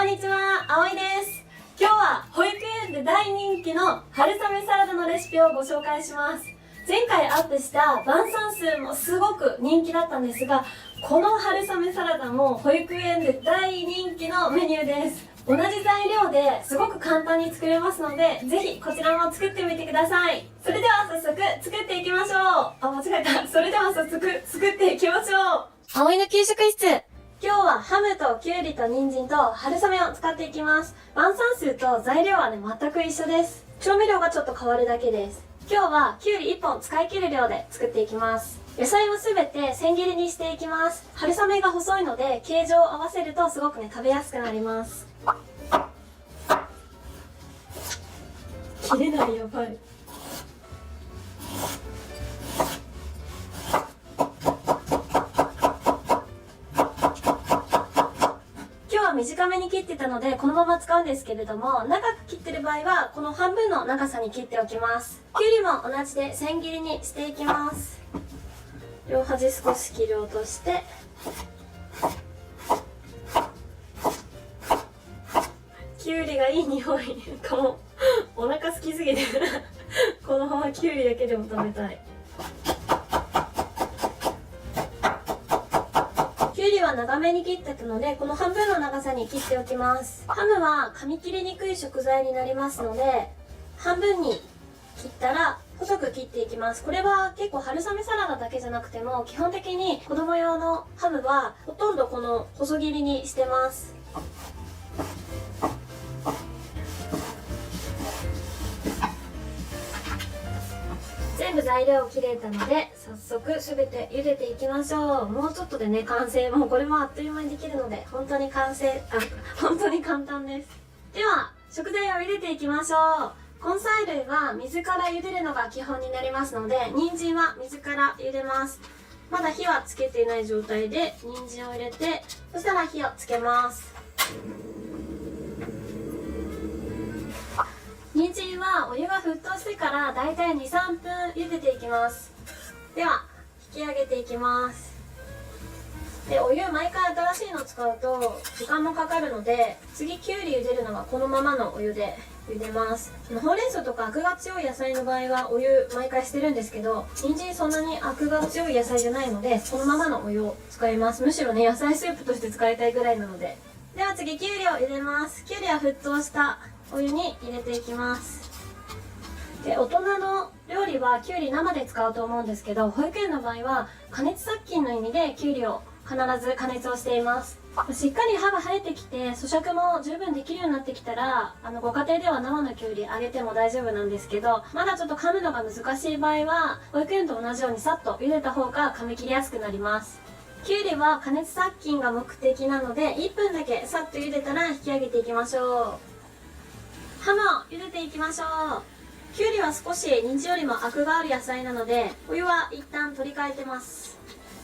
んにちは、あおいです。今日は保育園で大人気の春雨サラダのレシピをご紹介します。前回アップした晩餐数もすごく人気だったんですが、この春雨サラダも保育園で大人気のメニューです。同じ材料ですごく簡単に作れますので、ぜひこちらも作ってみてください。それでは早速作っていきましょう。間違えた。それでは早速作っていきましょう。あおいの給食室。今日はハムとキュウリと人参と春雨を使っていきます。晩餐数と材料はね、全く一緒です。調味料がちょっと変わるだけです。今日はキュウリ1本使い切る量で作っていきます。野菜をすべて千切りにしていきます。春雨が細いので形状を合わせるとすごくね、食べやすくなります。切れない、やばい。短めに切ってたのでこのまま使うんですけれども、長く切ってる場合はこの半分の長さに切っておきます。きゅうりも同じで千切りにしていきます。両端少し切り落として、きゅうりがいい匂い。かもお腹空きすぎてこのままきゅうりだけでも食べたい。きゅうりは長めに切ってたので、この半分の長さに切っておきます。ハムは噛み切りにくい食材になりますので、半分に切ったら細く切っていきます。これは結構春雨サラダだけじゃなくても、基本的に子供用のハムはほとんどこの細切りにしてます。全部材料切れたので、早速すべて茹でていきましょう。もうちょっとでね、完成。もうこれもあっという間にできるので、本当に本当に簡単です。では、食材を茹でていきましょう。根菜類は水から茹でるのが基本になりますので、人参は水から茹でます。まだ火はつけていない状態で、人参を入れて、そしたら火をつけます。人参はお湯が沸騰してからだいたい 2,3 分茹でていきます。では引き上げていきます。で、お湯毎回新しいの使うと時間もかかるので、次きゅうり茹でるのはこのままのお湯で茹でます。ほうれん草とかアクが強い野菜の場合はお湯毎回してるんですけど、人参そんなにアクが強い野菜じゃないので、このままのお湯を使います。むしろね、野菜スープとして使いたいぐらいなので。では次きゅうりを茹でます。きゅうりは沸騰したお湯に入れていきます。で、大人の料理はきゅうり生で使うと思うんですけど、保育園の場合は加熱殺菌の意味できゅうりを必ず加熱をしています。しっかり歯が生えてきて咀嚼も十分できるようになってきたら、ご家庭では生のきゅうりあげても大丈夫なんですけど、まだちょっと噛むのが難しい場合は保育園と同じようにさっと茹でた方が噛み切りやすくなります。きゅうりは加熱殺菌が目的なので、1分だけさっと茹でたら引き上げていきましょう。ハムを茹でていきましょう。きゅうりは少し人参よりもアクがある野菜なので、お湯は一旦取り替えてます。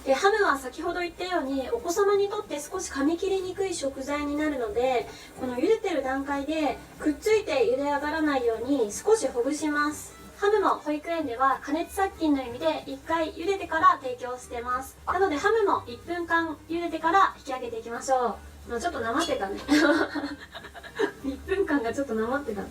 で、ハムは先ほど言ったようにお子様にとって少し噛み切りにくい食材になるので、この茹でてる段階でくっついて茹で上がらないように少しほぐします。ハムも保育園では加熱殺菌の意味で1回茹でてから提供してます。なのでハムも1分間茹でてから引き上げていきましょう。ちょっとなまってたね1分間がちょっとなまってた。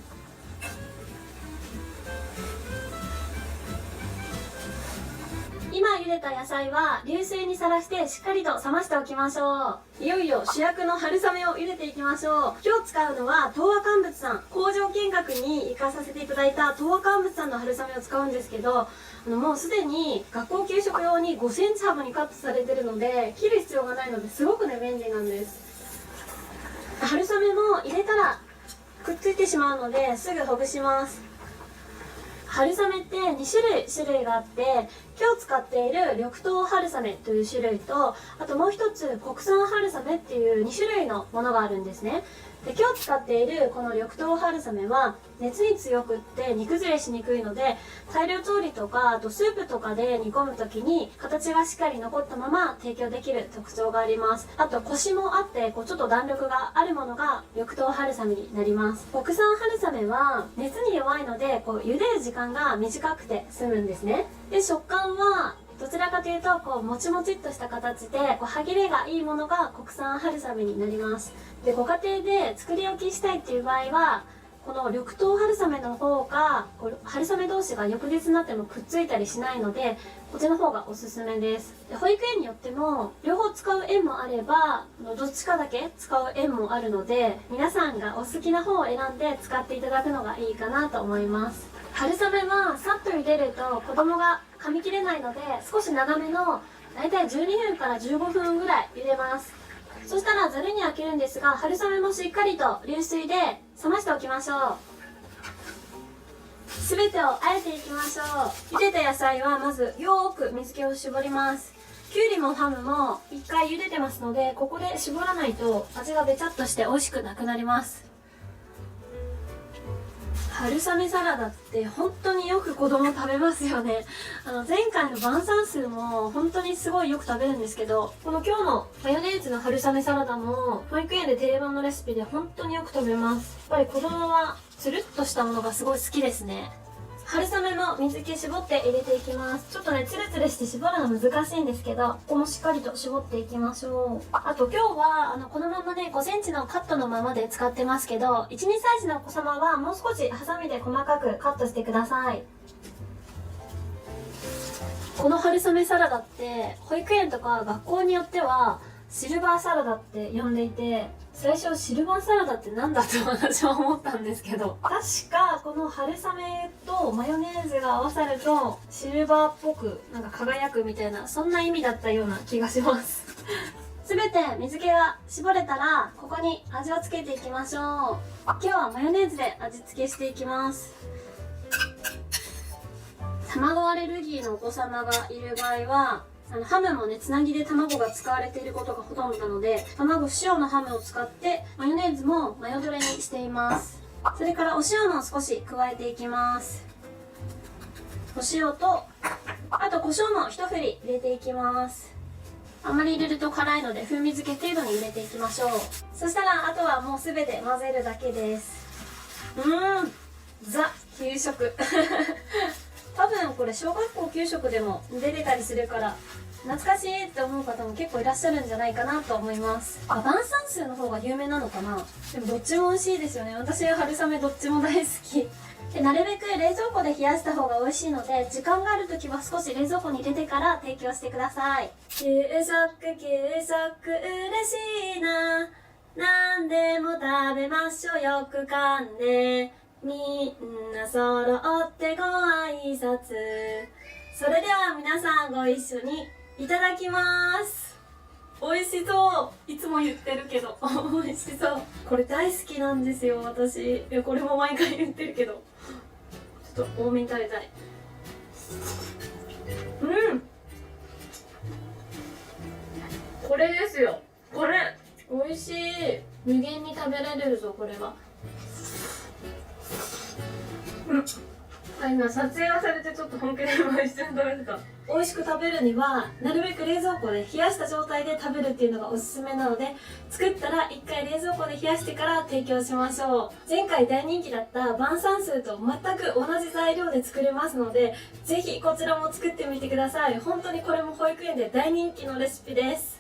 今茹でた野菜は流水にさらしてしっかりと冷ましておきましょう。いよいよ主役の春雨を茹でていきましょう。今日使うのは東和乾物さん、工場見学に行かさせていただいた東和乾物さんの春雨を使うんですけど、もうすでに学校給食用に5センチ幅にカットされてるので、切る必要がないのですごくね、便利なんです。春雨も入れたらくっついてしまうのですぐほぐします。春雨って2種類があって、今日使っている緑豆春雨という種類と、あともう一つ国産春雨っていう2種類のものがあるんですね。で、今日使っているこの緑豆春雨は熱に強くって煮崩れしにくいので、大量調理とかあとスープとかで煮込む時に形がしっかり残ったまま提供できる特徴があります。あとコシもあってちょっと弾力があるものが緑豆春雨になります。国産春雨は熱に弱いので茹でる時間が短くて済むんですね。で、食感はどちらかというとこうもちもちっとした形でこう歯切れがいいものが国産春雨になります。でご家庭で作り置きしたいっていう場合はこの緑豆春雨の方がこう春雨同士が翌日になってもくっついたりしないのでこっちの方がおすすめです。で保育園によっても両方使う園もあればどっちかだけ使う園もあるので皆さんがお好きな方を選んで使っていただくのがいいかなと思います。春雨はさっと茹でると子供が噛み切れないので少し長めのだいたい12分から15分ぐらい茹でます。そしたらざるにあけるんですが春雨もしっかりと流水で冷ましておきましょう。すべてをあえていきましょう。茹でた野菜はまずよーく水気を絞ります。きゅうりもハムも一回茹でてますのでここで絞らないと味がべちゃっとして美味しくなくなります。春雨サラダって本当によく子供食べますよね。前回の晩餐数も本当にすごいよく食べるんですけど、この今日のマヨネーズの春雨サラダも保育園で定番のレシピで本当によく食べます。やっぱり子供はつるっとしたものがすごい好きですね。春雨も水気絞って入れていきます。ちょっとねツルツルして絞るの難しいんですけどここもしっかりと絞っていきましょう。あと今日はこのままね5センチのカットのままで使ってますけど 1,2 歳児のお子様はもう少しハサミで細かくカットしてください。この春雨サラダって保育園とか学校によってはシルバーサラダって呼んでいて最初シルバーサラダってなんだと私は思ったんですけど確かこの春雨とマヨネーズが合わさるとシルバーっぽくなんか輝くみたいなそんな意味だったような気がしますすべて水気が絞れたらここに味をつけていきましょう。今日はマヨネーズで味付けしていきます。卵アレルギーのお子様がいる場合はハムもねつなぎで卵が使われていることがほとんどなので卵不使用のハムを使ってマヨネーズもマヨドレにしています。それからお塩も少し加えていきます。お塩とあと胡椒も一振り入れていきます。あんまり入れると辛いので風味付け程度に入れていきましょう。そしたらあとはもうすべて混ぜるだけです。ザ給食多分これ小学校給食でも出てたりするから懐かしいって思う方も結構いらっしゃるんじゃないかなと思います。晩餐数の方が有名なのかな。でもどっちも美味しいですよね。私は春雨どっちも大好きでなるべく冷蔵庫で冷やした方が美味しいので時間がある時は少し冷蔵庫に入れてから提供してください。給食嬉しいな何でも食べましょうよく噛んでみんな揃ってご挨拶。それでは皆さんご一緒にいただきます。美味しそう。いつも言ってるけど美味しそう。これ大好きなんですよ私。いやこれも毎回言ってるけどちょっと多めに食べたい。これですよ。これ美味しい。無限に食べられるぞこれは。今撮影はされてちょっと本気で今一瞬食べてた。美味しく食べるにはなるべく冷蔵庫で冷やした状態で食べるっていうのがおすすめなので作ったら一回冷蔵庫で冷やしてから提供しましょう。前回大人気だった晩餐数と全く同じ材料で作れますのでぜひこちらも作ってみてください。本当にこれも保育園で大人気のレシピです。